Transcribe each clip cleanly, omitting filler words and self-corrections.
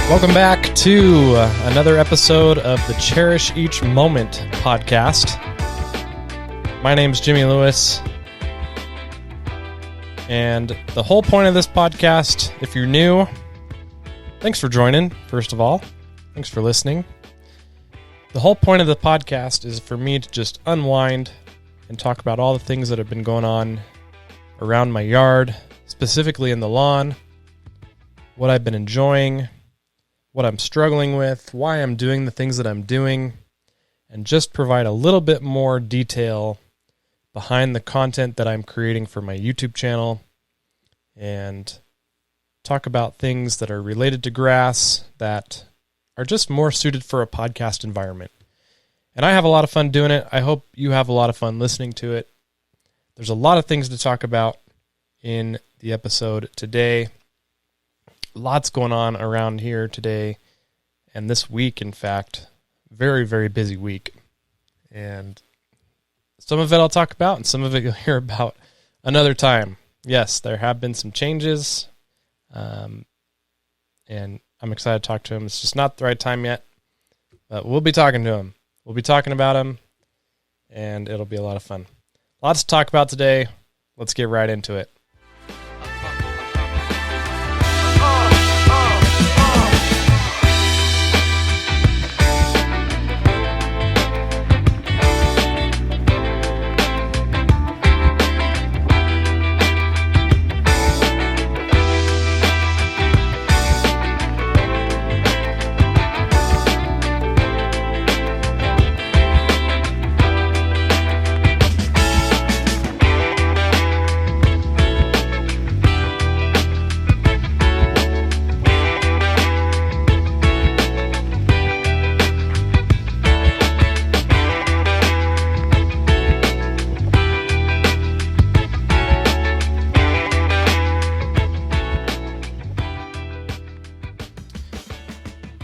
Welcome back to another episode of the Cherish Each Moment podcast. My name's Jimmy Lewis, and the whole point of this podcast, if you're new, thanks for joining, first of all. Thanks for listening. The whole point of the podcast is for me to just unwind and talk about all the things that have been going on around my yard, specifically in the lawn, what I've been enjoying, what I'm struggling with, why I'm doing the things that I'm doing, and just provide a little bit more detail behind the content that I'm creating for my YouTube channel, and talk about things that are related to grass that are just more suited for a podcast environment. And I have a lot of fun doing it. I hope you have a lot of fun listening to it. There's a lot of things to talk about in the episode today. Lots going on around here today and this week, in fact. Very, very busy week. And some of it I'll talk about, and some of it you'll hear about another time. Yes, there have been some changes, and I'm excited to talk to him. It's just not the right time yet, but we'll be talking to him. We'll be talking about him, and it'll be a lot of fun. Lots to talk about today. Let's get right into it.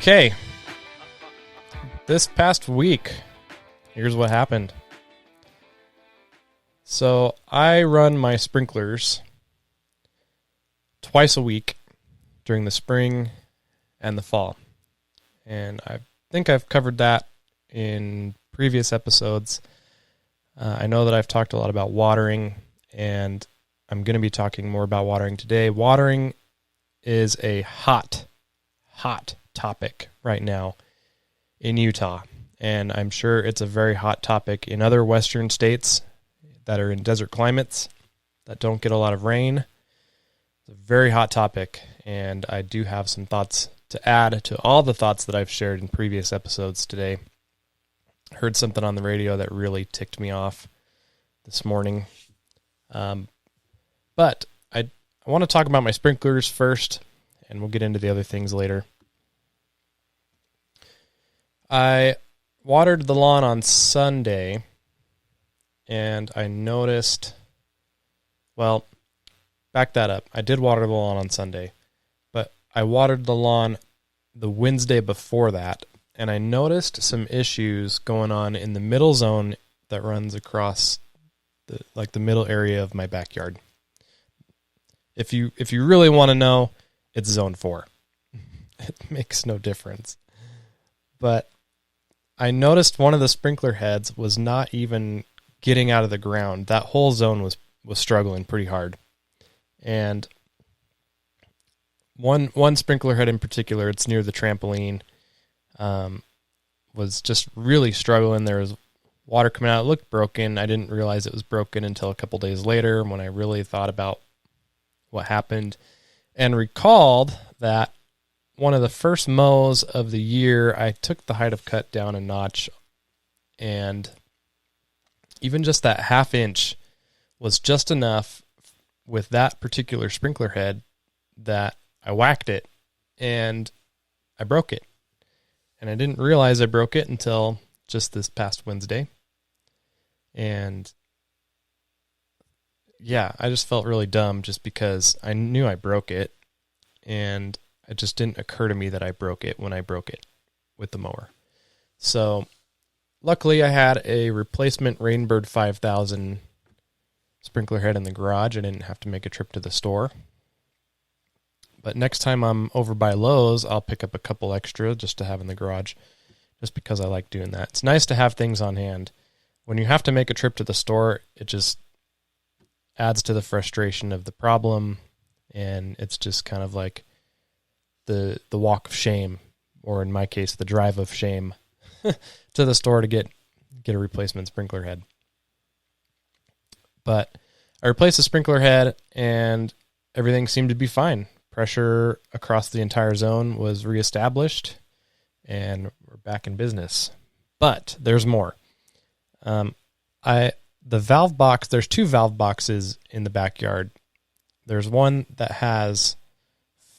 Okay, this past week, here's what happened. So I run my sprinklers twice a week during the spring and the fall. And I think I've covered that in previous episodes. I know that I've talked a lot about watering, and I'm going to be talking more about watering today. Watering is a hot topic right now in Utah, and I'm sure it's a very hot topic in other western states that are in desert climates that don't get a lot of rain. It's a very hot topic, and I do have some thoughts to add to all the thoughts that I've shared in previous episodes today. I heard something on the radio that really ticked me off this morning, but I want to talk about my sprinklers first, and we'll get into the other things later. I watered the lawn on Sunday, and I noticed, well, back that up. I did water the lawn on Sunday, but I watered the lawn the Wednesday before that, and I noticed some issues going on in the middle zone that runs across the middle area of my backyard. If you really want to know, it's zone 4. It makes no difference. But I noticed one of the sprinkler heads was not even getting out of the ground. That whole zone was struggling pretty hard. And one sprinkler head in particular, it's near the trampoline, was just really struggling. There was water coming out. It looked broken. I didn't realize it was broken until a couple days later when I really thought about what happened and recalled that one of the first mows of the year, I took the height of cut down a notch, and even just that half inch was just enough with that particular sprinkler head that I whacked it and I broke it. And I didn't realize I broke it until just this past Wednesday. And yeah, I just felt really dumb just because I knew I broke it, and it just didn't occur to me that I broke it when I broke it with the mower. So luckily I had a replacement Rainbird 5000 sprinkler head in the garage. I didn't have to make a trip to the store. But next time I'm over by Lowe's, I'll pick up a couple extra just to have in the garage, just because I like doing that. It's nice to have things on hand. When you have to make a trip to the store, it just adds to the frustration of the problem, and it's just kind of like the walk of shame, or in my case, the drive of shame to the store to get a replacement sprinkler head. But I replaced the sprinkler head, and everything seemed to be fine. Pressure across the entire zone was reestablished, and we're back in business. But there's more. The valve box, there's two valve boxes in the backyard. There's one that has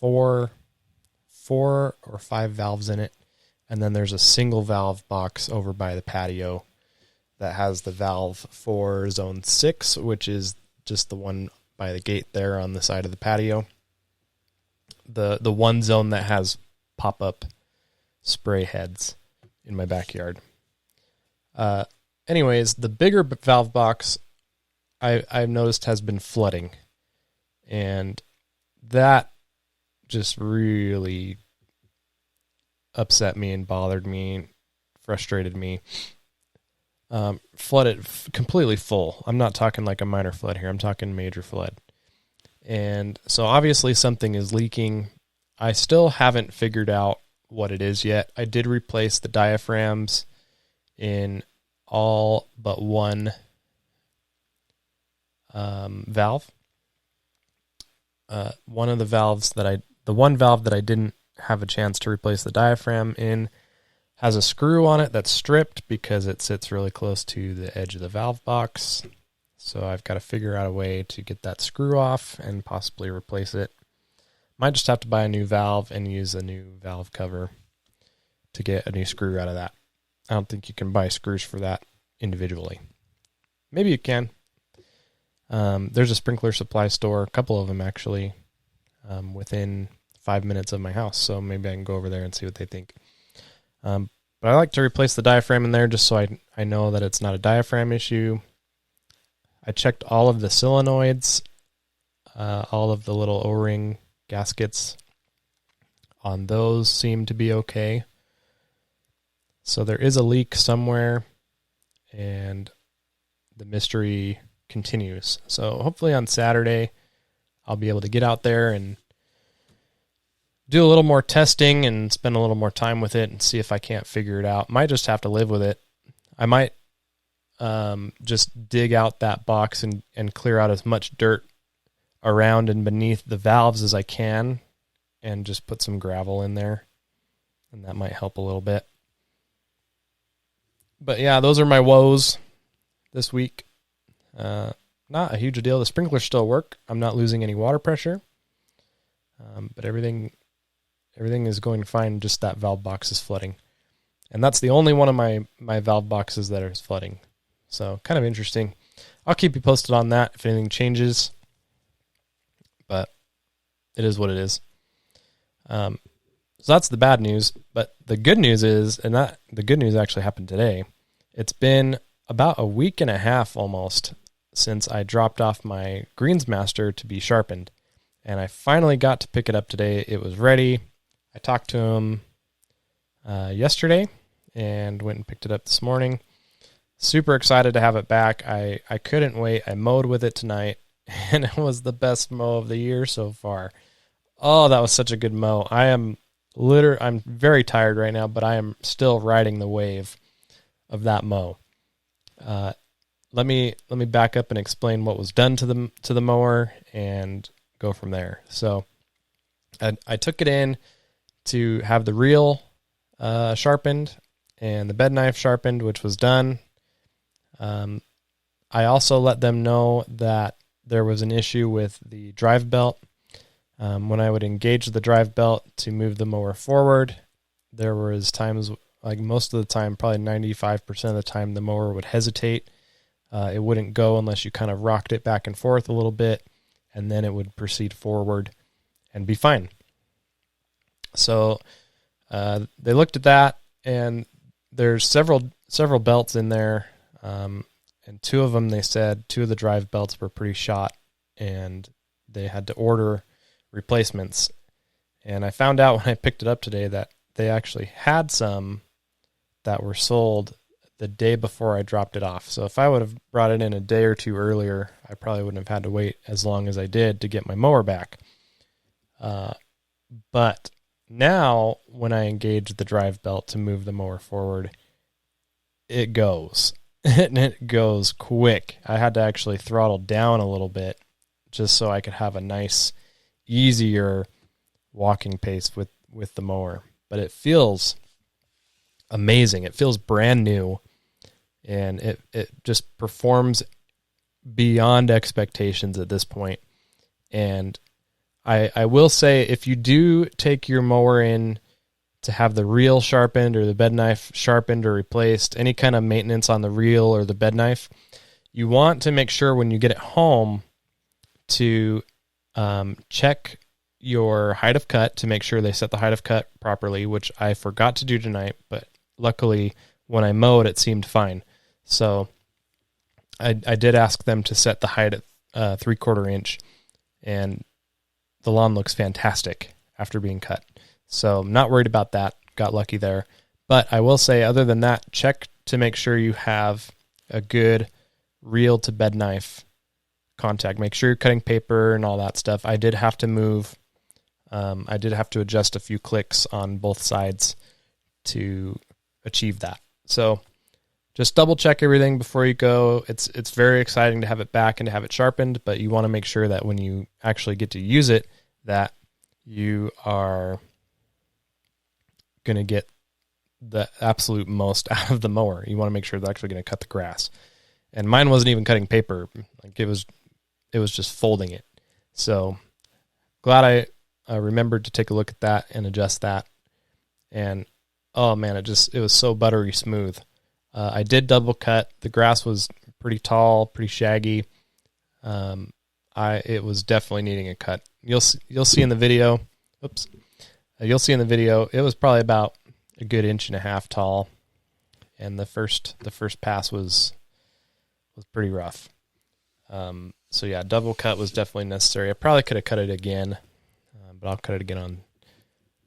four or five valves in it, and then there's a single valve box over by the patio that has the valve for zone 6, which is just the one by the gate there on the side of the patio. The one zone that has pop-up spray heads in my backyard. Anyways, the bigger valve box I've noticed has been flooding, and that just really upset me and bothered me, frustrated me. Flooded completely full. I'm not talking like a minor flood here. I'm talking major flood. And so obviously something is leaking. I still haven't figured out what it is yet. I did replace the diaphragms in all but one valve. One of the valves the one valve that I didn't have a chance to replace the diaphragm in has a screw on it that's stripped because it sits really close to the edge of the valve box. So I've got to figure out a way to get that screw off and possibly replace it. Might just have to buy a new valve and use a new valve cover to get a new screw out of that. I don't think you can buy screws for that individually. Maybe you can. There's a sprinkler supply store, a couple of them actually, within 5 minutes of my house. So maybe I can go over there and see what they think. But I like to replace the diaphragm in there just so I know that it's not a diaphragm issue. I checked all of the solenoids, all of the little O-ring gaskets on those seem to be okay. So there is a leak somewhere, and the mystery continues. So hopefully on Saturday, I'll be able to get out there and do a little more testing and spend a little more time with it and see if I can't figure it out. Might just have to live with it. I might just dig out that box and clear out as much dirt around and beneath the valves as I can and just put some gravel in there, and that might help a little bit. But yeah, those are my woes this week. Not a huge deal. The sprinklers still work. I'm not losing any water pressure. But everything is going fine. Just that valve box is flooding. And that's the only one of my valve boxes that is flooding. So kind of interesting. I'll keep you posted on that if anything changes. But it is what it is. So that's the bad news. But the good news is, the good news actually happened today. It's been about a week and a half almost since I dropped off my Greensmaster to be sharpened. And I finally got to pick it up today. It was ready. I talked to him yesterday and went and picked it up this morning. Super excited to have it back. I couldn't wait. I mowed with it tonight, and it was the best mow of the year so far. Oh, that was such a good mow. I'm very tired right now, but I am still riding the wave of that mow. Let me back up and explain what was done to the mower and go from there. So I took it in to have the reel sharpened and the bed knife sharpened, which was done. I also let them know that there was an issue with the drive belt. When I would engage the drive belt to move the mower forward, there was times, like most of the time, probably 95% of the time, the mower would hesitate. It wouldn't go unless you kind of rocked it back and forth a little bit, and then it would proceed forward and be fine. So they looked at that, and there's several belts in there, and two of them, they said, two of the drive belts were pretty shot, and they had to order replacements. And I found out when I picked it up today that they actually had some that were sold the day before I dropped it off. So if I would have brought it in a day or two earlier, I probably wouldn't have had to wait as long as I did to get my mower back. But now when I engage the drive belt to move the mower forward, it goes. And it goes quick. I had to actually throttle down a little bit just so I could have a nice, easier walking pace with the mower. But it feels amazing. It feels brand new, and it just performs beyond expectations at this point. And I will say, if you do take your mower in to have the reel sharpened or the bed knife sharpened or replaced, any kind of maintenance on the reel or the bed knife, you want to make sure when you get it home to check your height of cut to make sure they set the height of cut properly, which I forgot to do tonight, but luckily when I mowed it seemed fine. So I did ask them to set the height at 3/4 inch, and the lawn looks fantastic after being cut. So I'm not worried about that. Got lucky there. But I will say, other than that, check to make sure you have a good reel to bed knife contact. Make sure you're cutting paper and all that stuff. I did have to move. I did have to adjust a few clicks on both sides to achieve that. So just double check everything before you go. It's very exciting to have it back and to have it sharpened, but you want to make sure that when you actually get to use it, that you are going to get the absolute most out of the mower. You want to make sure they're actually going to cut the grass. And mine wasn't even cutting paper. Like it was just folding it. So glad I remembered to take a look at that and adjust that. And oh man, it was so buttery smooth. I did double cut. The grass was pretty tall, pretty shaggy. It was definitely needing a cut. You'll see in the video. Oops. You'll see in the video. It was probably about a good 1.5 inches tall, and the first pass was pretty rough. So yeah, double cut was definitely necessary. I probably could have cut it again, but I'll cut it again on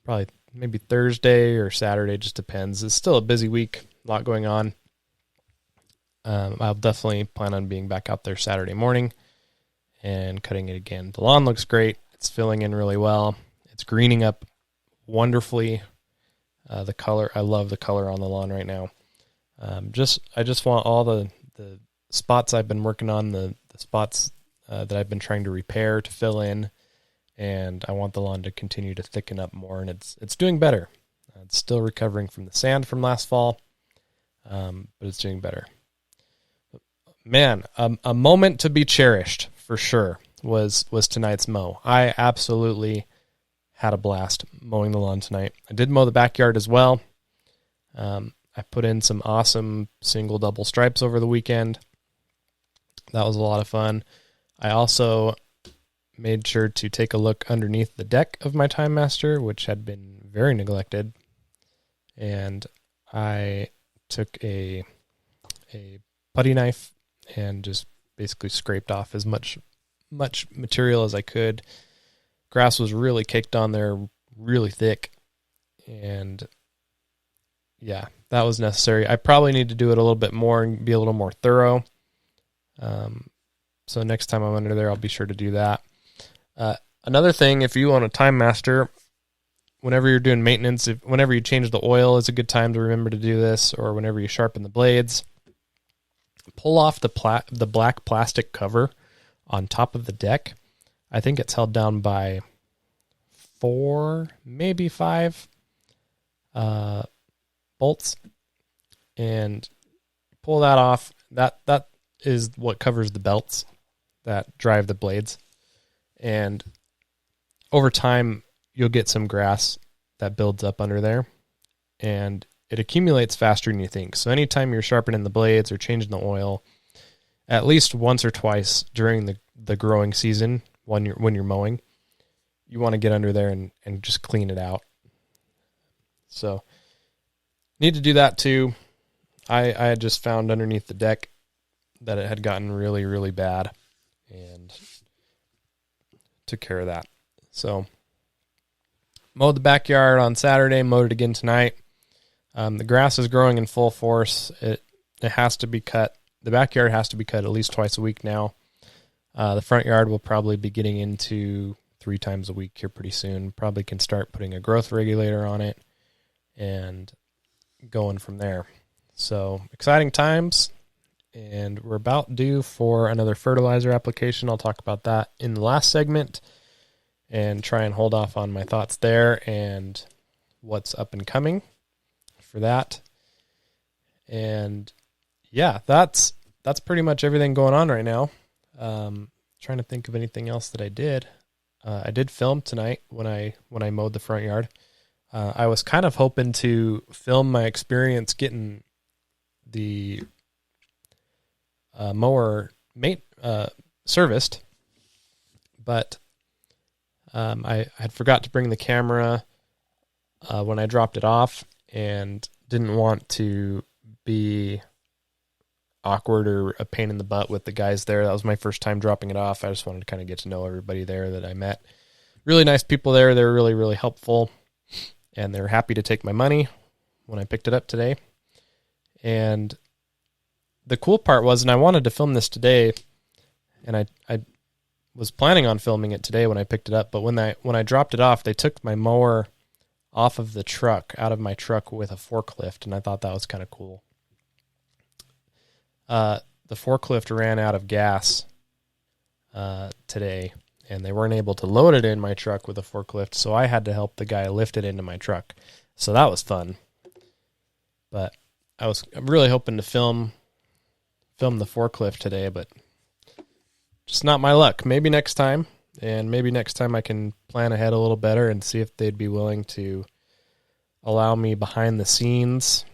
probably maybe Thursday or Saturday. Just depends. It's still a busy week, a lot going on. I'll definitely plan on being back out there Saturday morning and cutting it again. The lawn looks great. It's filling in really well. It's greening up wonderfully. The color, I love the color on the lawn right now. I just want all the spots I've been working on, the spots that I've been trying to repair to fill in, and I want the lawn to continue to thicken up more, and it's doing better. It's still recovering from the sand from last fall, but it's doing better. Man, a moment to be cherished for sure was tonight's mow. I absolutely had a blast mowing the lawn tonight. I did mow the backyard as well. I put in some awesome single double stripes over the weekend. That was a lot of fun. I also made sure to take a look underneath the deck of my TimeMaster, which had been very neglected. And I took a putty knife and just basically scraped off as much material as I could. Grass was really caked on there, really thick. And yeah, that was necessary. I probably need to do it a little bit more and be a little more thorough. So next time I'm under there, I'll be sure to do that. Another thing, if you own a TimeMaster, whenever you're doing maintenance, whenever you change the oil, is a good time to remember to do this, or whenever you sharpen the blades. Pull off the black plastic cover on top of the deck. I think it's held down by 4, maybe 5 bolts, and pull that off. That is what covers the belts that drive the blades. And over time, you'll get some grass that builds up under there, and it accumulates faster than you think. So anytime you're sharpening the blades or changing the oil, at least once or twice during the growing season when you're mowing, you want to get under there and just clean it out. So need to do that too. I had just found underneath the deck that it had gotten really, really bad, and took care of that. So Mowed the backyard on Saturday, mowed it again tonight. The grass is growing in full force. It has to be cut. The backyard has to be cut at least twice a week now. The front yard will probably be getting into 3 times a week here pretty soon. Probably can start putting a growth regulator on it and going from there. So exciting times, and we're about due for another fertilizer application. I'll talk about that in the last segment and try and hold off on my thoughts there and what's up and coming for that. And yeah, that's pretty much everything going on right now. Trying to think of anything else that I did. I did film tonight when I mowed the front yard. I was kind of hoping to film my experience getting the mower serviced, but I had forgot to bring the camera when I dropped it off, and didn't want to be awkward or a pain in the butt with the guys there. That was my first time dropping it off. I just wanted to kind of get to know everybody there that I met. Really nice people there. They were really, really helpful, and they were happy to take my money when I picked it up today. And the cool part was, and I wanted to film this today, and I was planning on filming it today when I picked it up, but when I dropped it off, they took my mower off of the truck, out of my truck with a forklift, and I thought that was kind of cool. The forklift ran out of gas today, and they weren't able to load it in my truck with a forklift, so I had to help the guy lift it into my truck. So that was fun. But I'm really hoping to film the forklift today, but just not my luck. Maybe next time, and maybe next time I can plan ahead a little better and see if they'd be willing to allow me behind the scenes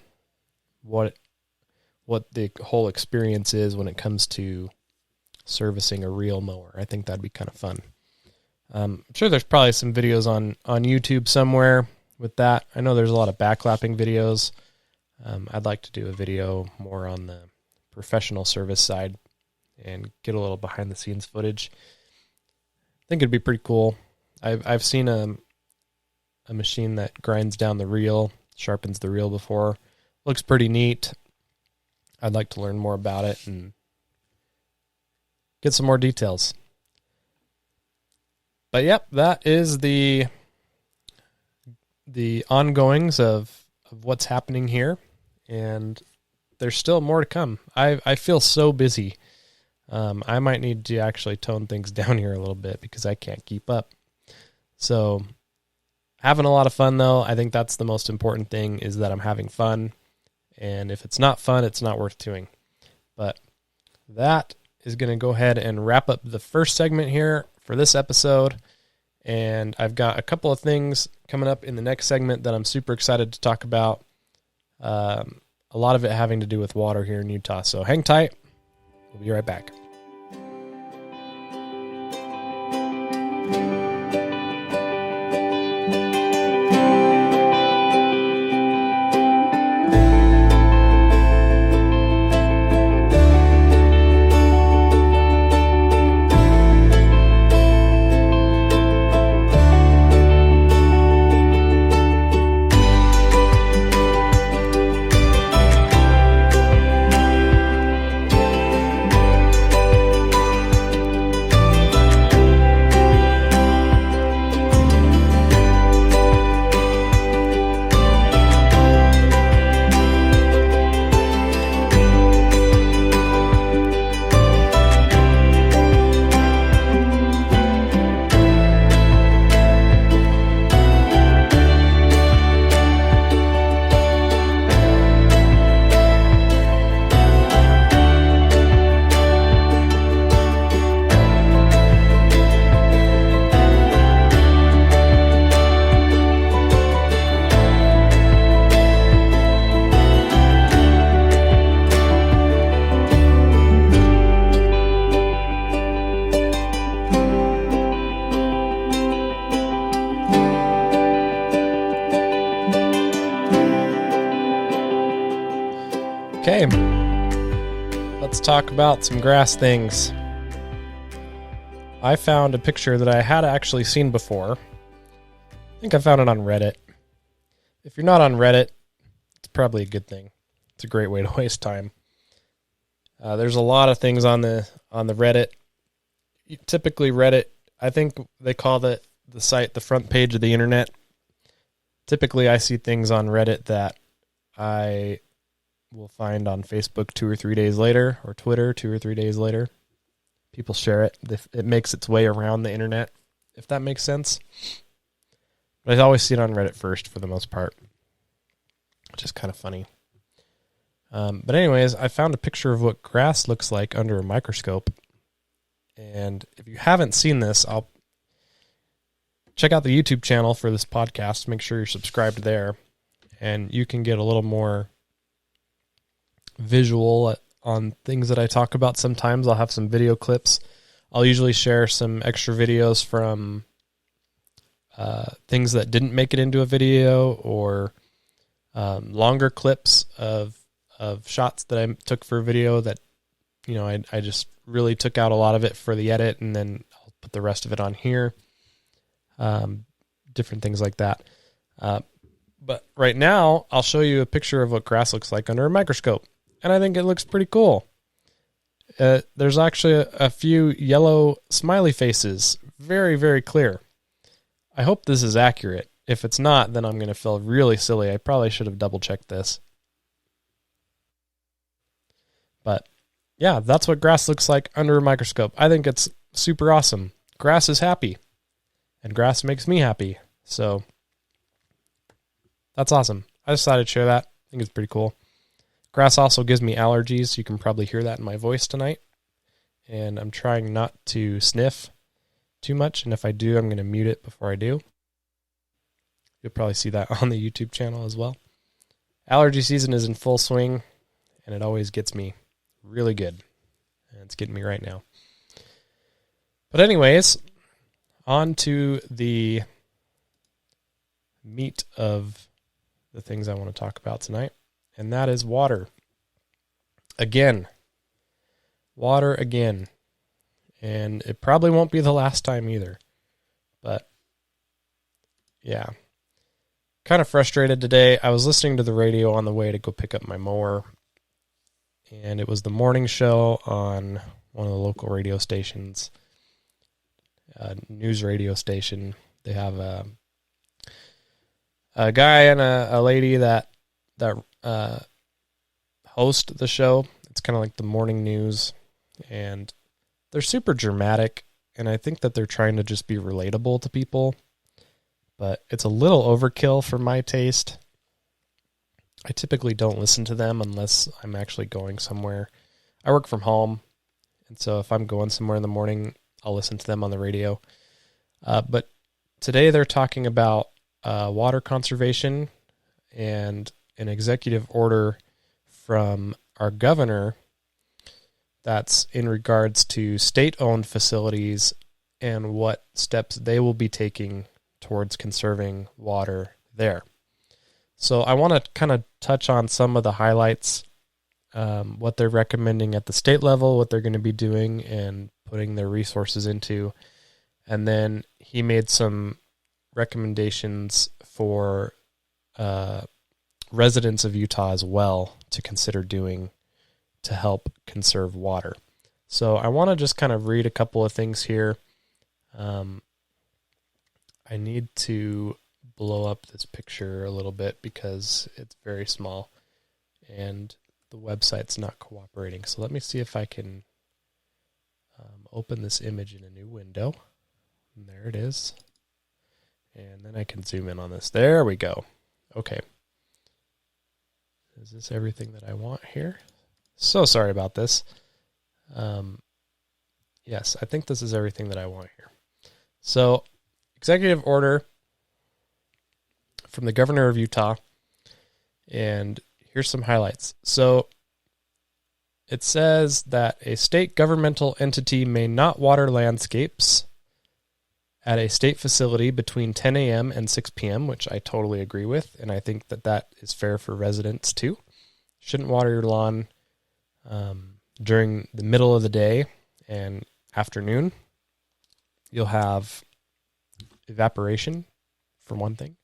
what the whole experience is when it comes to servicing a real mower. I think that'd be kind of fun. I'm sure there's probably some videos on YouTube somewhere with that. I know there's a lot of backlapping videos. I'd like to do a video more on the professional service side and get a little behind the scenes footage. I think it'd be pretty cool. I've seen a machine that grinds down the reel, sharpens the reel before. Looks pretty neat. I'd like to learn more about it and get some more details. But yep, that is the ongoings of what's happening here, and there's still more to come. I feel so busy. I might need to actually tone things down here a little bit because I can't keep up. So having a lot of fun though. I think that's the most important thing, is that I'm having fun. And if it's not fun, it's not worth doing. But that is going to go ahead and wrap up the first segment here for this episode. And I've got a couple of things coming up in the next segment that I'm super excited to talk about. A lot of it having to do with water here in Utah. So hang tight. We'll be right back. Okay, let's talk about some grass things. I found a picture that I had actually seen before. think I found it on Reddit. If you're not on Reddit, it's probably a good thing. It's a great way to waste time. There's a lot of things on the Reddit. Typically Reddit, I think they call the site the front page of the internet. Typically I see things on Reddit that I will find on Facebook 2 or 3 days later, or Twitter 2 or 3 days later. People share it. It makes its way around the internet, if that makes sense. But I always see it on Reddit first for the most part, which is kind of funny. But anyways, I found a picture of what grass looks like under a microscope. And if you haven't seen this, I'll check out the YouTube channel for this podcast. Make sure you're subscribed there. And you can get a little more visual on things that I talk about. Sometimes I'll have some video clips. I'll usually share some extra videos from things that didn't make it into a video, or longer clips of shots that I took for a video that, you know, I just really took out a lot of it for the edit, and then I'll put the rest of it on here. Different things like that. But right now, I'll show you a picture of what grass looks like under a microscope, and I think it looks pretty cool. There's actually a few yellow smiley faces, very, very clear. I hope this is accurate. If it's not, then I'm going to feel really silly. I probably should have double-checked this. But yeah, that's what grass looks like under a microscope. I think it's super awesome. Grass is happy, and grass makes me happy. So that's awesome. I decided to share that. I think it's pretty cool. Grass also gives me allergies. You can probably hear that in my voice tonight. And I'm trying not to sniff too much. And if I do, I'm going to mute it before I do. You'll probably see that on the YouTube channel as well. Allergy season is in full swing, and it always gets me really good. And it's getting me right now. But anyways, on to the meat of the things I want to talk about tonight. And that is water. Again. Water again. And it probably won't be the last time either. But yeah. Kind of frustrated today. I was listening to the radio on the way to go pick up my mower. And it was the morning show on one of the local radio stations. News radio station. They have a guy and a lady that host the show. It's kind of like the morning news. And they're super dramatic. And I think that they're trying to just be relatable to people. But it's a little overkill for my taste. I typically don't listen to them unless I'm actually going somewhere. I work from home, and so if I'm going somewhere in the morning, I'll listen to them on the radio. But today they're talking about water conservation and an executive order from our governor that's in regards to state-owned facilities and what steps they will be taking towards conserving water there. So I want to kind of touch on some of the highlights, what they're recommending at the state level, what they're going to be doing and putting their resources into. And then he made some recommendations for residents of Utah as well to consider doing to help conserve water. So I want to just kind of read a couple of things here. I need to blow up this picture a little bit because it's very small and the website's not cooperating. So let me see if I can open this image in a new window. And there it is. And then I can zoom in on this. There we go. Okay. Is this everything that I want here? So sorry about this. Yes, I think this is everything that I want here. So, executive order from the governor of Utah. And here's some highlights. So, it says that a state governmental entity may not water landscapes at a state facility between 10 a.m. and 6 p.m., which I totally agree with, and I think that that is fair for residents too. Shouldn't water your lawn during the middle of the day and afternoon. You'll have evaporation for one thing.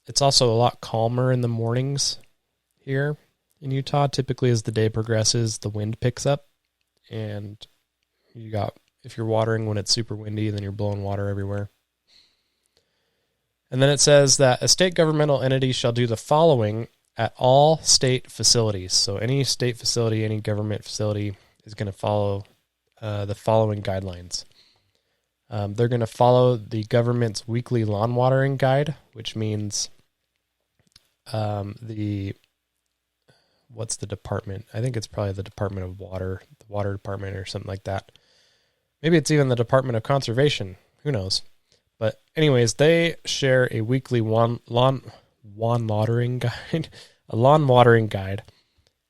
It's also a lot calmer in the mornings here in Utah. Typically, as the day progresses, the wind picks up, and if you're watering when it's super windy, then you're blowing water everywhere. And then it says that a state governmental entity shall do the following at all state facilities. So any state facility, any government facility is going to follow the following guidelines. They're going to follow the government's weekly lawn watering guide, which means what's the department? I think it's probably the Department of Water, the Water Department or something like that. Maybe it's even the Department of Conservation. Who knows? But anyways, they share a weekly lawn watering guide, a lawn watering guide.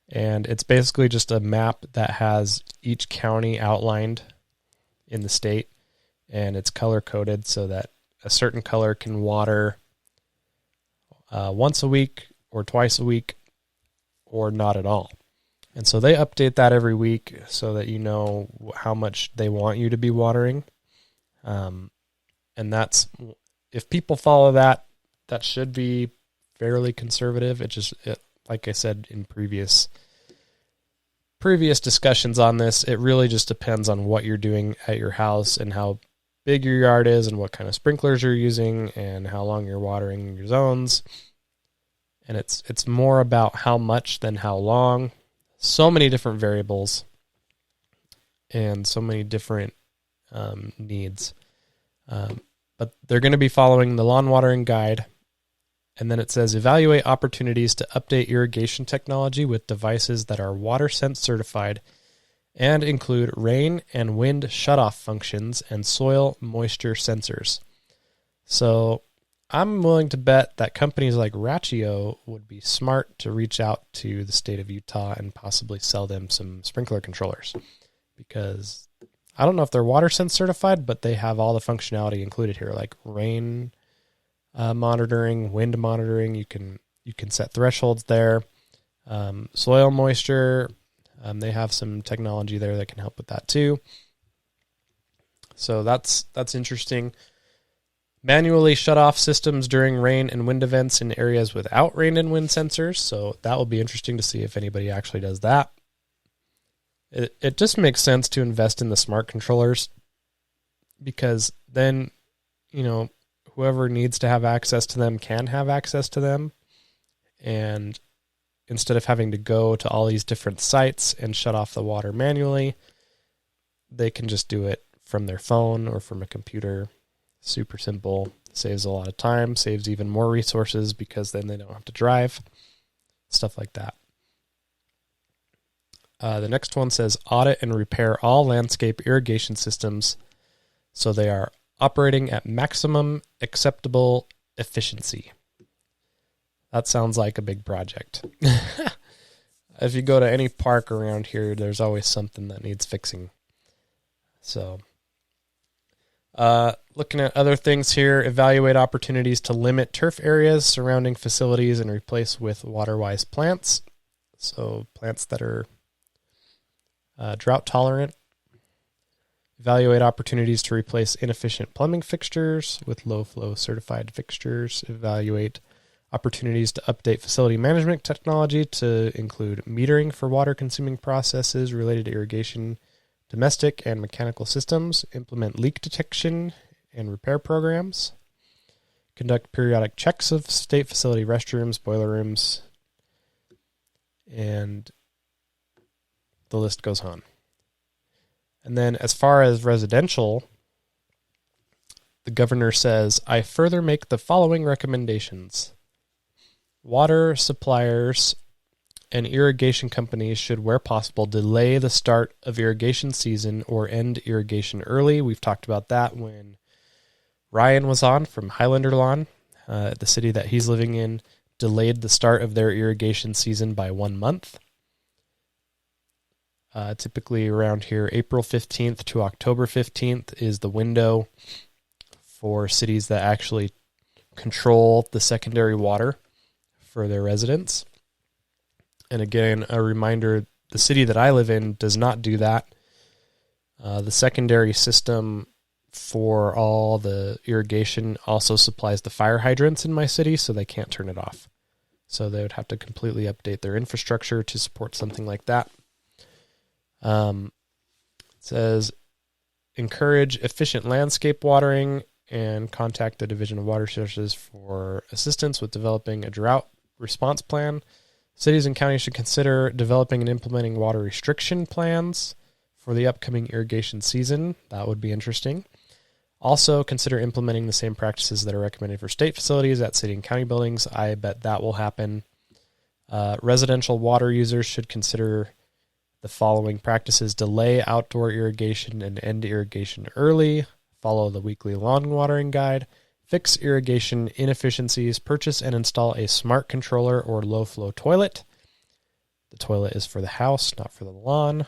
And it's basically just a map that has each county outlined in the state, and it's color coded so that a certain color can water once a week or twice a week or not at all. And so they update that every week so that you know how much they want you to be watering. And that's, if people follow that, that should be fairly conservative. Like I said in previous discussions on this, it really just depends on what you're doing at your house and how big your yard is and what kind of sprinklers you're using and how long you're watering your zones. And it's more about how much than how long. So many different variables and so many different needs. But they're going to be following the lawn watering guide. And then it says, evaluate opportunities to update irrigation technology with devices that are WaterSense certified and include rain and wind shutoff functions and soil moisture sensors. So I'm willing to bet that companies like Rachio would be smart to reach out to the state of Utah and possibly sell them some sprinkler controllers, because I don't know if they're WaterSense certified, but they have all the functionality included here, like rain monitoring, wind monitoring. You can set thresholds there. Soil moisture, they have some technology there that can help with that too. So that's interesting. Manually shut off systems during rain and wind events in areas without rain and wind sensors. So that will be interesting to see if anybody actually does that. It just makes sense to invest in the smart controllers, because then, whoever needs to have access to them can have access to them. And instead of having to go to all these different sites and shut off the water manually, they can just do it from their phone or from a computer. Super simple, saves a lot of time, saves even more resources because then they don't have to drive, stuff like that. The next one says audit and repair all landscape irrigation systems so they are operating at maximum acceptable efficiency. That sounds like a big project. If you go to any park around here, there's always something that needs fixing. So, looking at other things here, evaluate opportunities to limit turf areas surrounding facilities and replace with water-wise plants. So plants that are drought tolerant. Evaluate opportunities to replace inefficient plumbing fixtures with low-flow certified fixtures. Evaluate opportunities to update facility management technology to include metering for water-consuming processes related to irrigation, domestic and mechanical systems. Implement leak detection and repair programs. Conduct periodic checks of state facility restrooms, boiler rooms, and the list goes on. And then as far as residential, the governor says, I further make the following recommendations. Water suppliers and irrigation companies should, where possible, delay the start of irrigation season or end irrigation early. We've talked about that when Ryan was on from Highlander Lawn. The city that he's living in delayed the start of their irrigation season by 1 month. Typically around here, April 15th to October 15th is the window for cities that actually control the secondary water for their residents. And again, a reminder, the city that I live in does not do that. The secondary system for all the irrigation also supplies the fire hydrants in my city, so they can't turn it off. So they would have to completely update their infrastructure to support something like that. It says, encourage efficient landscape watering and contact the Division of Water Resources for assistance with developing a drought response plan. Cities and counties should consider developing and implementing water restriction plans for the upcoming irrigation season. That would be interesting. Also, consider implementing the same practices that are recommended for state facilities at city and county buildings. I bet that will happen. Residential water users should consider the following practices: delay outdoor irrigation and end irrigation early, follow the weekly lawn watering guide, fix irrigation inefficiencies, purchase and install a smart controller or low-flow toilet. The toilet is for the house, not for the lawn,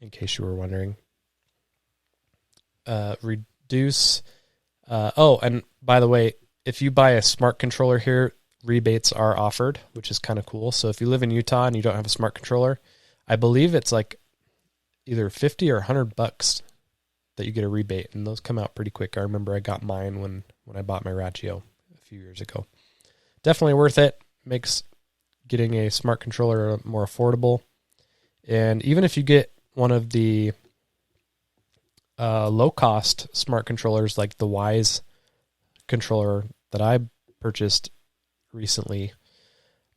in case you were wondering. Reduce. And by the way, if you buy a smart controller here, rebates are offered, which is kind of cool. So if you live in Utah and you don't have a smart controller, I believe it's like either $50 or $100 that you get a rebate, and those come out pretty quick. I remember I got mine when I bought my Ratio a few years ago. Definitely worth it. Makes getting a smart controller more affordable. And even if you get one of the low-cost smart controllers like the Wise controller that I purchased recently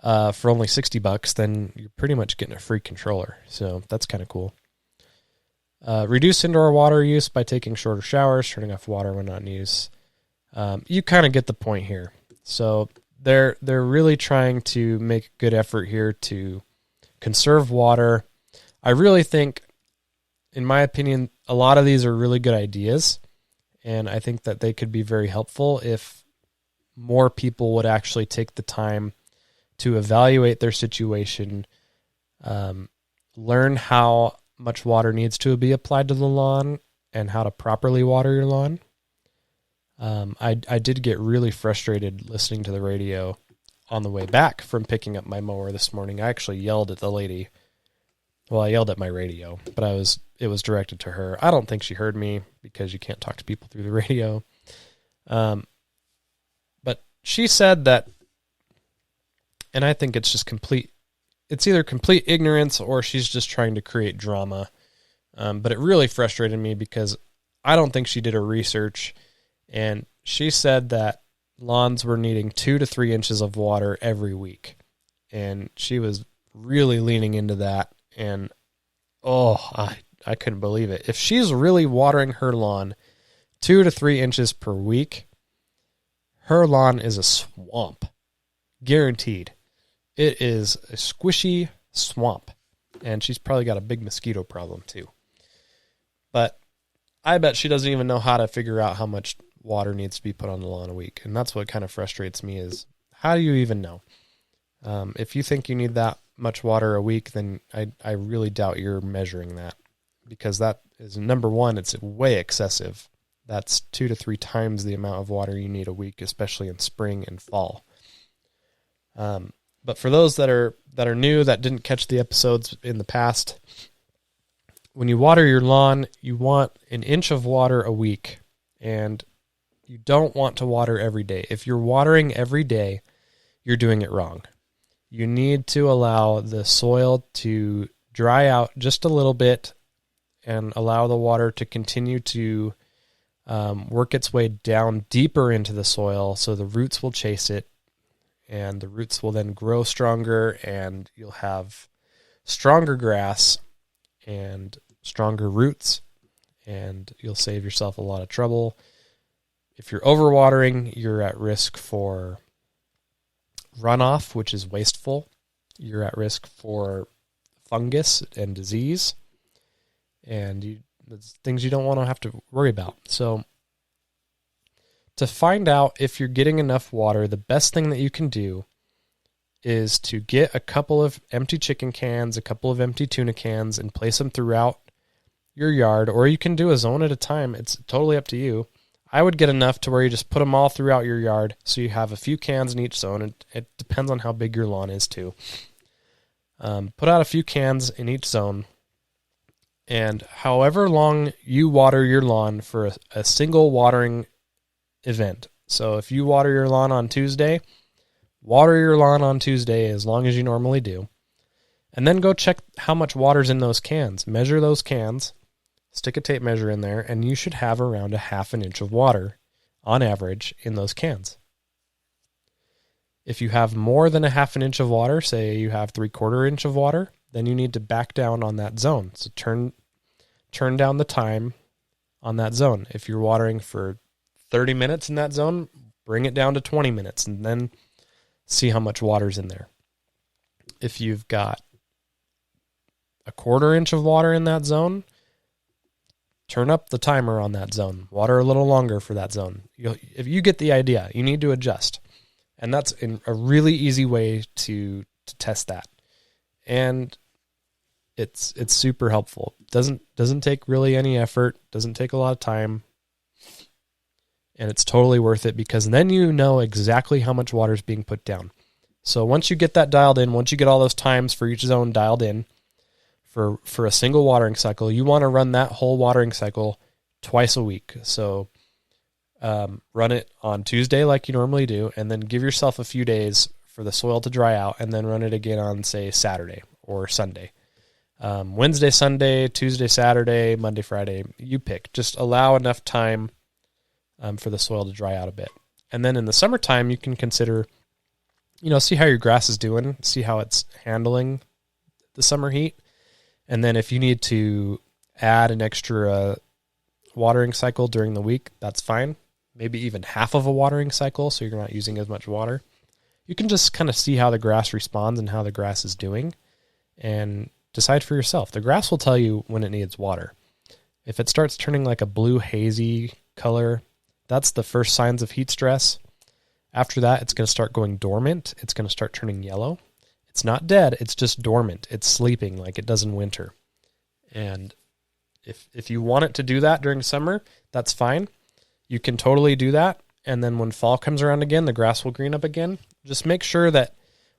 for only $60, then you're pretty much getting a free controller. So that's kind of cool. Reduce indoor water use by taking shorter showers, turning off water when not in use. You kind of get the point here. So they're really trying to make a good effort here to conserve water. I really think, in my opinion, a lot of these are really good ideas, and I think that they could be very helpful if more people would actually take the time to evaluate their situation, learn how much water needs to be applied to the lawn and how to properly water your lawn. I did get really frustrated listening to the radio on the way back from picking up my mower this morning. I actually yelled at the lady. Well, I yelled at my radio, but it was directed to her. I don't think she heard me because you can't talk to people through the radio. But she said that, and I think it's just it's either complete ignorance or she's just trying to create drama. But it really frustrated me because I don't think she did her research. And she said that lawns were needing 2 to 3 inches of water every week. And she was really leaning into that. And, I couldn't believe it. If she's really watering her lawn 2 to 3 inches per week, her lawn is a swamp. Guaranteed. It is a squishy swamp. And she's probably got a big mosquito problem too. But I bet she doesn't even know how to figure out how much water needs to be put on the lawn a week. And that's what kind of frustrates me is, how do you even know? If you think you need that much water a week, then I really doubt you're measuring that, because that is, number one, it's way excessive. That's 2 to 3 times the amount of water you need a week, especially in spring and fall. But for those that are new, that didn't catch the episodes in the past, when you water your lawn, you want 1 inch of water a week, and you don't want to water every day. If you're watering every day, you're doing it wrong. You need to allow the soil to dry out just a little bit and allow the water to continue to work its way down deeper into the soil so the roots will chase it, and the roots will then grow stronger, and you'll have stronger grass and stronger roots, and you'll save yourself a lot of trouble. If you're overwatering, you're at risk for runoff, which is wasteful. You're at risk for fungus and disease, and it's things you don't want to have to worry about. So to find out if you're getting enough water, the best thing that you can do is to get a couple of empty chicken cans, a couple of empty tuna cans, and place them throughout your yard, or you can do a zone at a time. It's totally up to you. I would get enough to where you just put them all throughout your yard, so you have a few cans in each zone, and it depends on how big your lawn is too. Put out a few cans in each zone, And however long you water your lawn for a single watering event. So if you water your lawn on Tuesday, water your lawn on Tuesday as long as you normally do. And then go check how much water's in those cans. Measure those cans, stick a tape measure in there, and you should have around 1/2 inch of water on average in those cans. If you have more than 1/2 inch of water, say you have 3/4 inch of water, then you need to back down on that zone. So turn down the time on that zone. If you're watering for 30 minutes in that zone, bring it down to 20 minutes and then see how much water's in there. If you've got 1/4 inch of water in that zone, turn up the timer on that zone. Water a little longer for that zone. If you get the idea, you need to adjust. And that's a really easy way to test that. And it's super helpful. Doesn't take really any effort, doesn't take a lot of time. And it's totally worth it because then you know exactly how much water is being put down. So once you get that dialed in, once you get all those times for each zone dialed in for a single watering cycle, you want to run that whole watering cycle twice a week. So run it on Tuesday like you normally do, and then give yourself a few days for the soil to dry out, and then run it again on, say, Saturday or Sunday. Wednesday, Sunday, Tuesday, Saturday, Monday, Friday, you pick. Just allow enough time for the soil to dry out a bit. And then in the summertime, you can consider, see how your grass is doing, see how it's handling the summer heat. And then if you need to add an extra watering cycle during the week, that's fine. Maybe even half of a watering cycle so you're not using as much water. You can just kind of see how the grass responds and how the grass is doing and decide for yourself. The grass will tell you when it needs water. If it starts turning like a blue hazy color, that's the first signs of heat stress. After that, it's going to start going dormant. It's going to start turning yellow. It's not dead. It's just dormant. It's sleeping like it does in winter. And if you want it to do that during summer, that's fine. You can totally do that. And then when fall comes around again, the grass will green up again. Just make sure that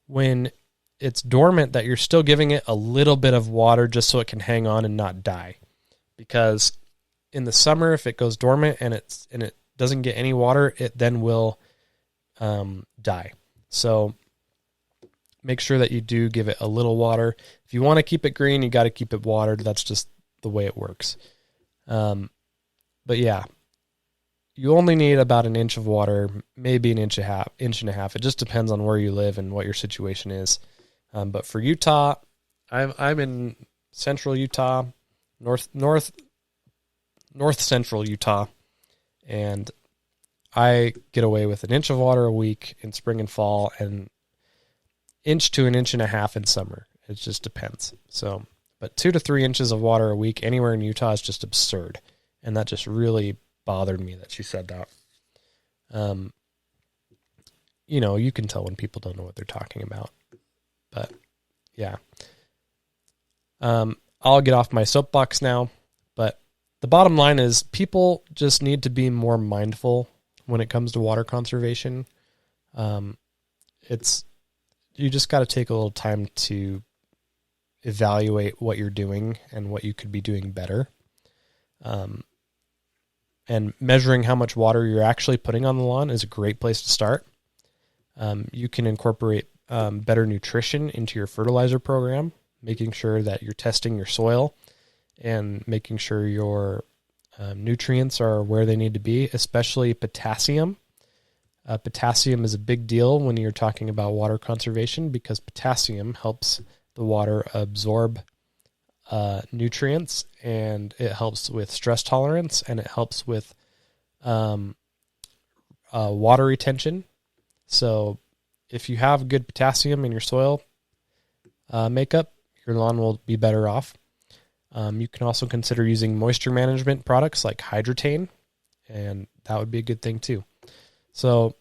when it's dormant that you're still giving it a little bit of water just so it can hang on and not die. Because in the summer, if it goes dormant and it doesn't get any water, it then will die. So make sure that you do give it a little water. If you want to keep it green, you got to keep it watered. That's just the way it works. But yeah, you only need about 1 inch of water, maybe 1.5 inches. It just depends on where you live and what your situation is. But for Utah, I'm in central Utah, north central Utah, and I get away with 1 inch of water a week in spring and fall, and 1 to 1.5 inches in summer. It just depends. So, but 2 to 3 inches of water a week anywhere in Utah is just absurd, and that just really bothered me that she said that. You can tell when people don't know what they're talking about. But yeah, I'll get off my soapbox now. But the bottom line is people just need to be more mindful when it comes to water conservation. You just got to take a little time to evaluate what you're doing and what you could be doing better. And measuring how much water you're actually putting on the lawn is a great place to start. You can incorporate better nutrition into your fertilizer program, making sure that you're testing your soil and making sure your nutrients are where they need to be, especially potassium. Potassium is a big deal when you're talking about water conservation because potassium helps the water absorb nutrients, and it helps with stress tolerance, and it helps with water retention. So if you have good potassium in your soil makeup, your lawn will be better off. You can also consider using moisture management products like Hydrotain, and that would be a good thing too. So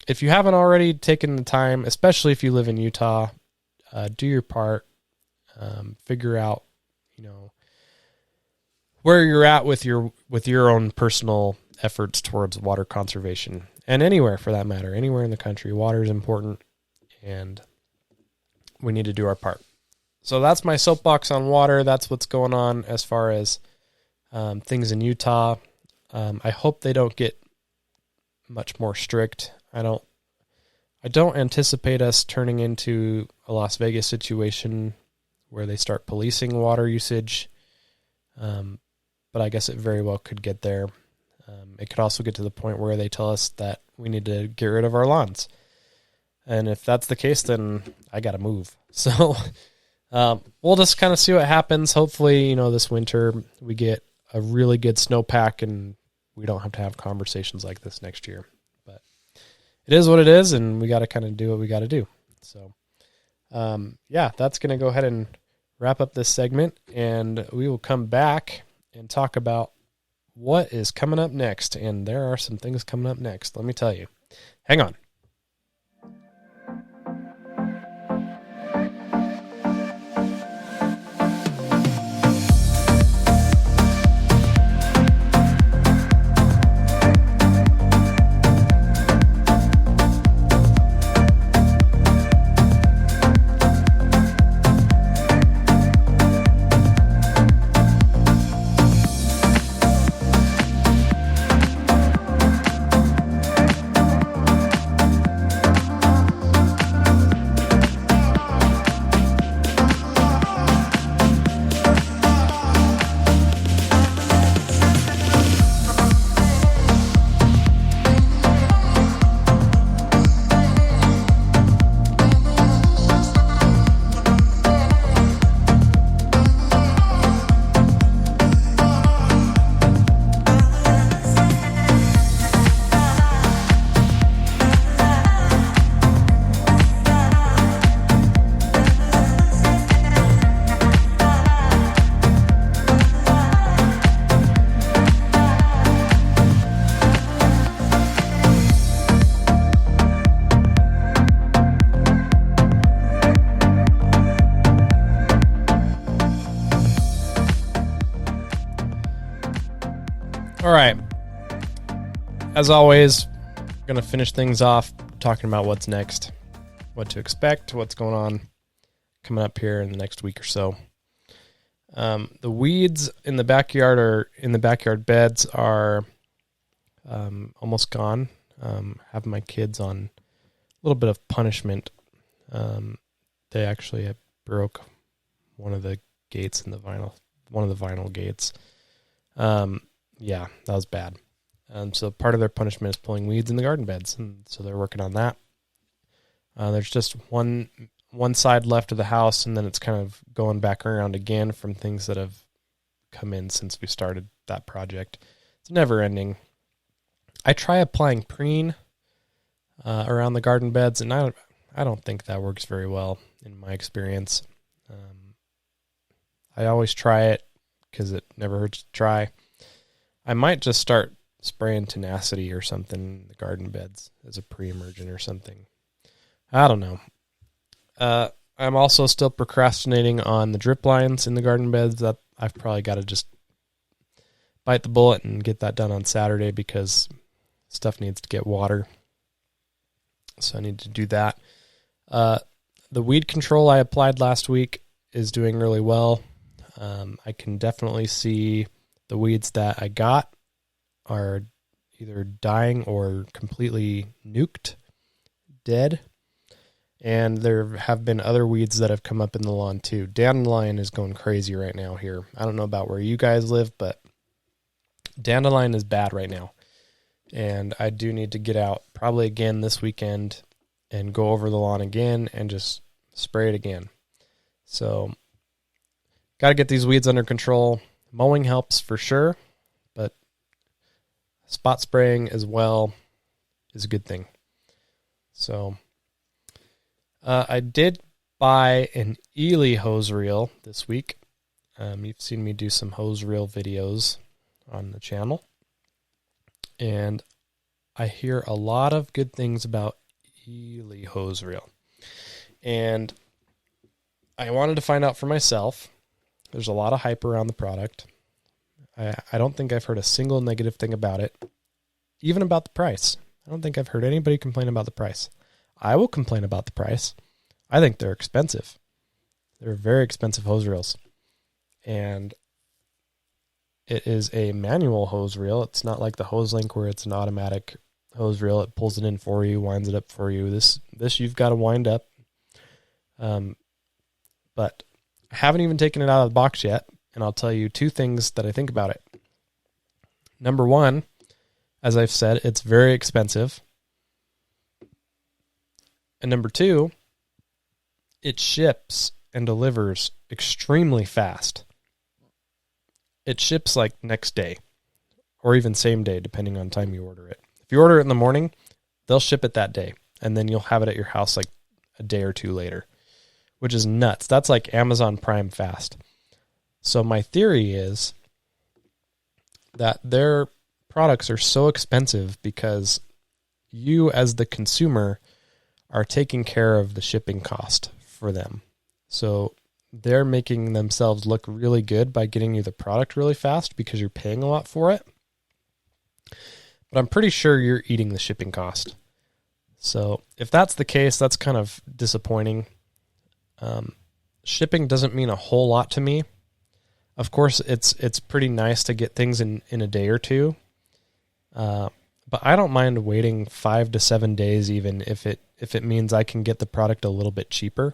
if you haven't already taken the time, especially if you live in Utah, do your part. Figure out, where you're at with your own personal efforts towards water conservation, and anywhere for that matter, anywhere in the country, water is important, and we need to do our part. So that's my soapbox on water. That's what's going on as far as things in Utah. I hope they don't get much more strict. I don't anticipate us turning into a Las Vegas situation where they start policing water usage. But I guess it very well could get there. It could also get to the point where they tell us that we need to get rid of our lawns. And if that's the case, then I got to move. So we'll just kind of see what happens. Hopefully, this winter we get a really good snowpack and we don't have to have conversations like this next year. But it is what it is, and we got to kind of do what we got to do. So, that's going to go ahead and wrap up this segment, and we will come back and talk about what is coming up next. And there are some things coming up next, let me tell you. Hang on. All right. As always, I'm going to finish things off talking about what's next, what to expect, what's going on coming up here in the next week or so. The weeds in the backyard beds are almost gone. Have my kids on a little bit of punishment. They actually broke one of the gates in one of the vinyl gates. Yeah, that was bad. So part of their punishment is pulling weeds in the garden beds, and so they're working on that. There's just one side left of the house, and then it's kind of going back around again from things that have come in since we started that project. It's never ending. I try applying preen around the garden beds, and I don't think that works very well in my experience. I always try it because it never hurts to try. I might just start spraying tenacity or something in the garden beds as a pre-emergent or something. I don't know. I'm also still procrastinating on the drip lines in the garden beds. That I've probably got to just bite the bullet and get that done on Saturday because stuff needs to get water. So I need to do that. The weed control I applied last week is doing really well. I can definitely see the weeds that I got are either dying or completely nuked, dead. And there have been other weeds that have come up in the lawn too. Dandelion is going crazy right now here. I don't know about where you guys live, but dandelion is bad right now. And I do need to get out probably again this weekend and go over the lawn again and just spray it again. So got to get these weeds under control. Mowing helps for sure, but spot spraying as well is a good thing. So I did buy an Ely hose reel this week. You've seen me do some hose reel videos on the channel, and I hear a lot of good things about Ely hose reel. And I wanted to find out for myself. There's a lot of hype around the product. I don't think I've heard a single negative thing about it, even about the price. I don't think I've heard anybody complain about the price. I will complain about the price. I think they're expensive. They're very expensive hose reels. And it is a manual hose reel. It's not like the hose link where it's an automatic hose reel. It pulls it in for you, winds it up for you. This you've got to wind up. But I haven't even taken it out of the box yet, and I'll tell you two things that I think about it. Number one, as I've said, it's very expensive. And number two, it ships and delivers extremely fast. It ships like next day or even same day, depending on time you order it. If you order it in the morning, they'll ship it that day, and then you'll have it at your house like a day or two later, which is nuts. That's like Amazon Prime fast. So my theory is that their products are so expensive because you as the consumer are taking care of the shipping cost for them. So they're making themselves look really good by getting you the product really fast because you're paying a lot for it. But I'm pretty sure you're eating the shipping cost. So if that's the case, that's kind of disappointing. Shipping doesn't mean a whole lot to me. Of course, it's pretty nice to get things in a day or two. But I don't mind waiting 5 to 7 days even if it means I can get the product a little bit cheaper.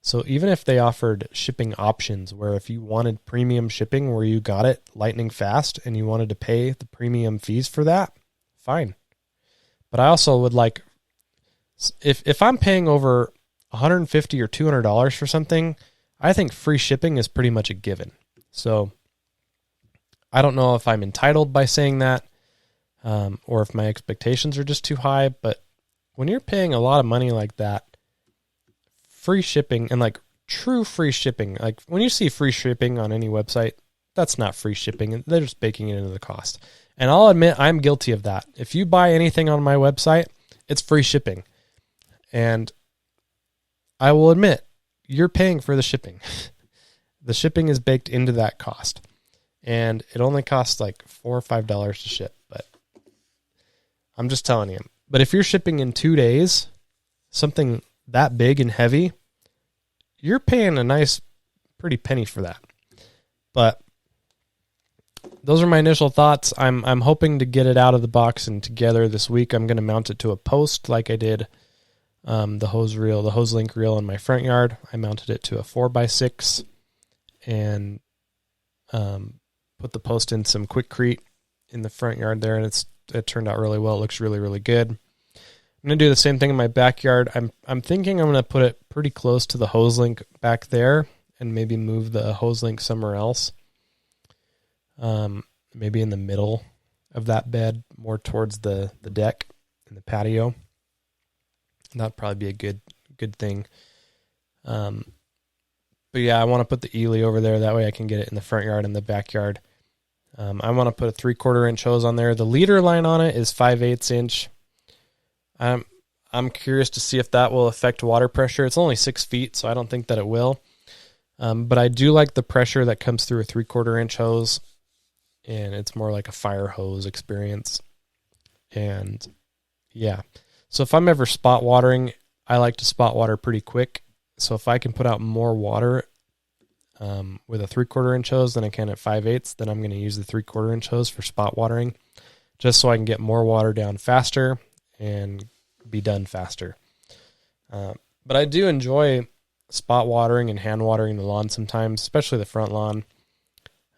So even if they offered shipping options where if you wanted premium shipping where you got it lightning fast and you wanted to pay the premium fees for that, fine. But I also would like, if I'm paying over $150 or $200 for something, I think free shipping is pretty much a given. So I don't know if I'm entitled by saying that, or if my expectations are just too high, but when you're paying a lot of money like that, free shipping and like true free shipping, like when you see free shipping on any website, that's not free shipping. They're just baking it into the cost. And I'll admit I'm guilty of that. If you buy anything on my website, it's free shipping. And I will admit, you're paying for the shipping. The shipping is baked into that cost. And it only costs like $4 or $5 to ship. But I'm just telling you. But if you're shipping in 2 days, something that big and heavy, you're paying a nice, pretty penny for that. But those are my initial thoughts. I'm hoping to get it out of the box and together this week. I'm going to mount it to a post like I did the hose link reel in my front yard. I mounted it to a 4x6 and put the post in some Quickcrete in the front yard there, and it turned out really well. It looks really, really good. I'm going to do the same thing in my backyard. I'm thinking I'm going to put it pretty close to the hose link back there and maybe move the hose link somewhere else. Maybe in the middle of that bed, more towards the deck and the patio. That'd probably be a good thing. But yeah, I want to put the Ely over there. That way I can get it in the front yard and the backyard. I want to put a 3/4 inch hose on there. The leader line on it is 5/8 inch. I'm curious to see if that will affect water pressure. It's only 6 feet, so I don't think that it will. But I do like the pressure that comes through a 3/4 inch hose, and it's more like a fire hose experience. And yeah, so if I'm ever spot watering, I like to spot water pretty quick. So if I can put out more water with a 3/4 inch hose than I can at 5/8, then I'm going to use the 3/4 inch hose for spot watering, just so I can get more water down faster and be done faster. But I do enjoy spot watering and hand watering the lawn sometimes, especially the front lawn.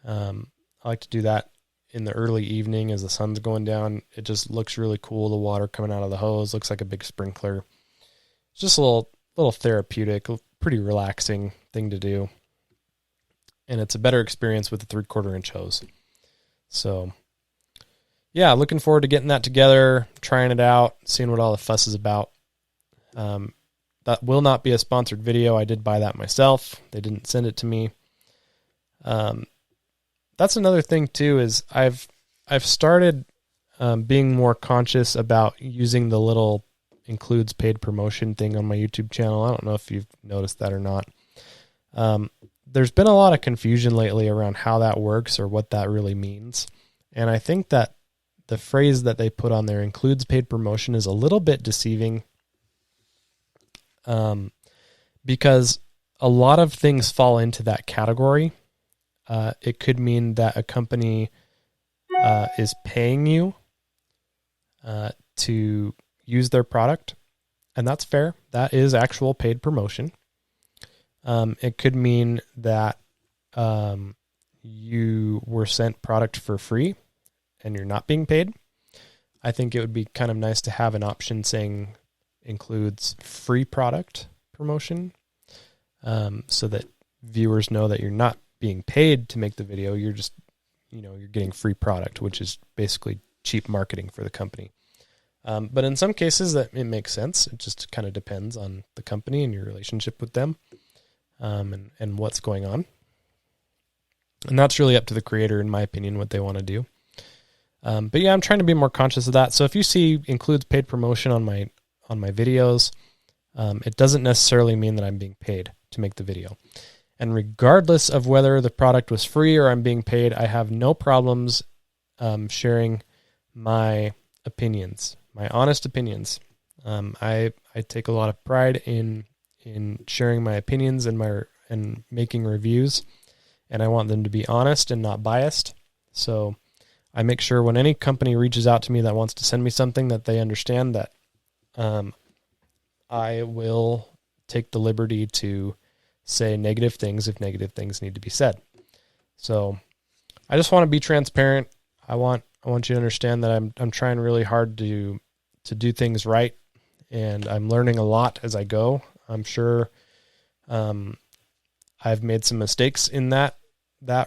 I like to do that in the early evening as the sun's going down. It just looks really cool. The water coming out of the hose looks like a big sprinkler. It's just a little therapeutic, pretty relaxing thing to do. And it's a better experience with the 3/4 inch hose. So yeah, looking forward to getting that together, trying it out, seeing what all the fuss is about. That will not be a sponsored video. I did buy that myself. They didn't send it to me. That's another thing too, is I've started being more conscious about using the little includes paid promotion thing on my YouTube channel. I don't know if you've noticed that or not. There's been a lot of confusion lately around how that works or what that really means. And I think that the phrase that they put on there, includes paid promotion, is a little bit deceiving. Because a lot of things fall into that category. It could mean that a company is paying you to use their product, and that's fair. That is actual paid promotion. It could mean that you were sent product for free and you're not being paid. I think it would be kind of nice to have an option saying includes free product promotion, so that viewers know that you're not being paid to make the video. You're just, you're getting free product, which is basically cheap marketing for the company. But in some cases that it makes sense. It just kind of depends on the company and your relationship with them, and what's going on. And that's really up to the creator, in my opinion, what they want to do. But yeah, I'm trying to be more conscious of that. So if you see includes paid promotion on my videos, it doesn't necessarily mean that I'm being paid to make the video. And regardless of whether the product was free or I'm being paid, I have no problems sharing my opinions, my honest opinions. I take a lot of pride in sharing my opinions and making reviews, and I want them to be honest and not biased. So I make sure when any company reaches out to me that wants to send me something, that they understand that I will take the liberty to say negative things if negative things need to be said. So I just want to be transparent. I want you to understand that I'm trying really hard to do things right, and I'm learning a lot as I go. I'm sure I've made some mistakes in that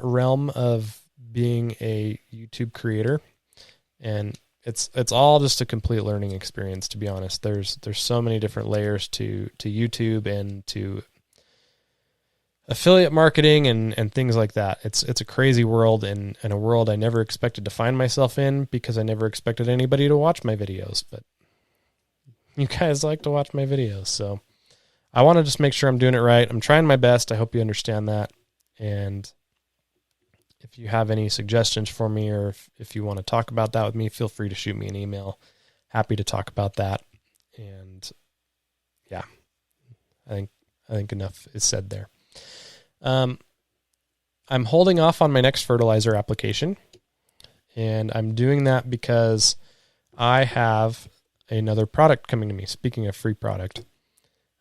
realm of being a YouTube creator, and it's all just a complete learning experience, to be honest. There's so many different layers to YouTube and to affiliate marketing and things like that. It's a crazy world, and a world I never expected to find myself in, because I never expected anybody to watch my videos, but you guys like to watch my videos. So I want to just make sure I'm doing it right. I'm trying my best. I hope you understand that. And if you have any suggestions for me, or if you want to talk about that with me, feel free to shoot me an email. Happy to talk about that. And yeah, I think enough is said there. I'm holding off on my next fertilizer application, and I'm doing that because I have another product coming to me. Speaking of free product,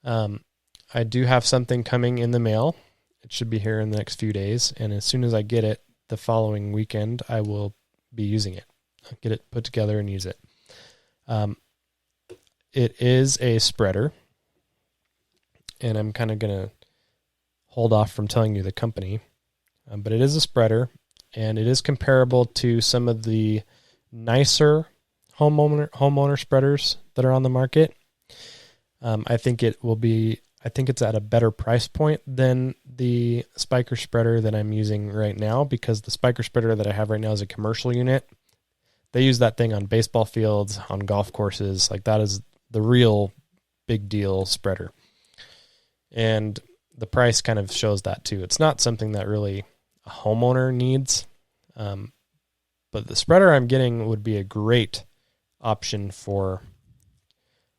I do have something coming in the mail. It should be here in the next few days, and as soon as I get it, the following weekend, I will be using it. I'll get it put together and use it. It is a spreader, and I'm kind of going to hold off from telling you the company, but it is a spreader, and it is comparable to some of the nicer homeowner spreaders that are on the market. I think it's at a better price point than the spiker spreader that I'm using right now, because the spiker spreader that I have right now is a commercial unit. They use that thing on baseball fields, on golf courses. Like, that is the real big deal spreader. And the price kind of shows that too. It's not something that really a homeowner needs. But the spreader I'm getting would be a great option for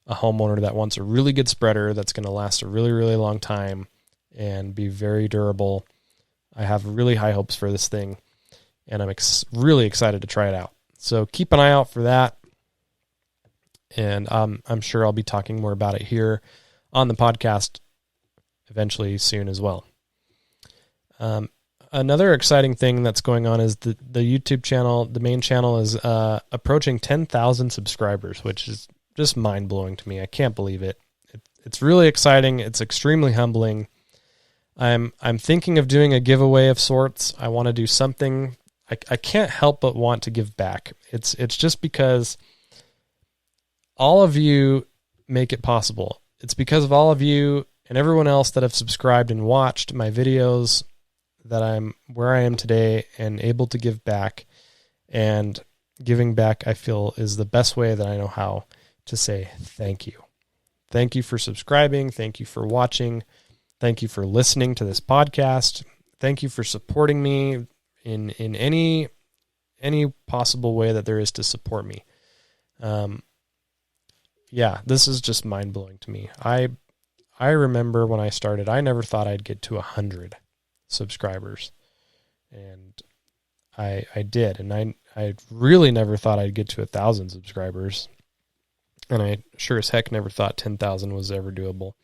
a homeowner that wants a really good spreader that's going to last a really, really long time and be very durable. I have really high hopes for this thing, and I'm really excited to try it out. So keep an eye out for that, and I'm sure I'll be talking more about it here on the podcast eventually soon as well. Another exciting thing that's going on is the YouTube channel, the main channel, is approaching 10,000 subscribers, which is just mind-blowing to me. I can't believe it. It's really exciting. It's extremely humbling. I'm thinking of doing a giveaway of sorts. I want to do something. I can't help but want to give back. It's just because all of you make it possible. It's because of all of you and everyone else that have subscribed and watched my videos that I'm where I am today and able to give back. And giving back, I feel, is the best way that I know how to say thank you. Thank you for subscribing. Thank you for watching. Thank you for listening to this podcast. Thank you for supporting me in any possible way that there is to support me. Yeah, this is just mind-blowing to me. I remember when I started, I never thought I'd get to 100 subscribers. And I did. And I really never thought I'd get to 1,000 subscribers. And I sure as heck never thought 10,000 was ever doable.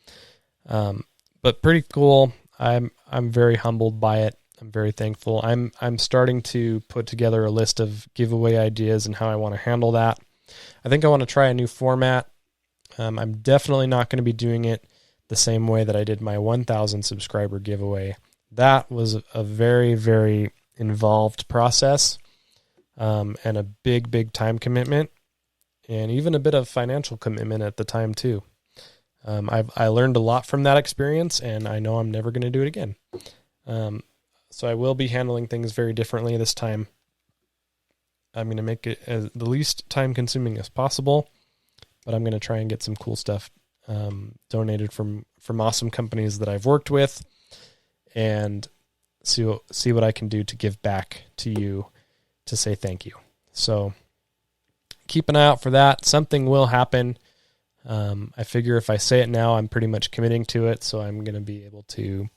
But pretty cool. I'm very humbled by it. I'm very thankful. I'm starting to put together a list of giveaway ideas and how I want to handle that. I think I want to try a new format. I'm definitely not going to be doing it the same way that I did my 1,000 subscriber giveaway. That was a very, very involved process, and a big, big time commitment, and even a bit of financial commitment at the time too. I learned a lot from that experience, and I know I'm never going to do it again. So I will be handling things very differently this time. I'm going to make it as the least time consuming as possible, but I'm going to try and get some cool stuff donated from awesome companies that I've worked with, and see what I can do to give back to you to say thank you. So keep an eye out for that. Something will happen. I figure if I say it now, I'm pretty much committing to it, so I'm going to be able to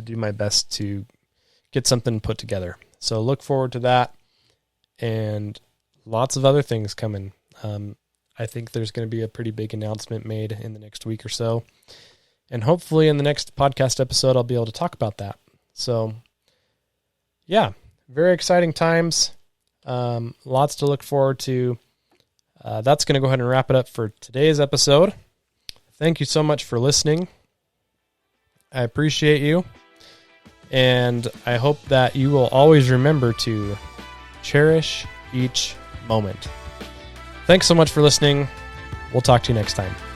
do my best to get something put together. So look forward to that, and lots of other things coming. I think there's going to be a pretty big announcement made in the next week or so, and hopefully in the next podcast episode, I'll be able to talk about that. So yeah, very exciting times. Lots to look forward to. That's going to go ahead and wrap it up for today's episode. Thank you so much for listening. I appreciate you. And I hope that you will always remember to cherish each moment. Thanks so much for listening. We'll talk to you next time.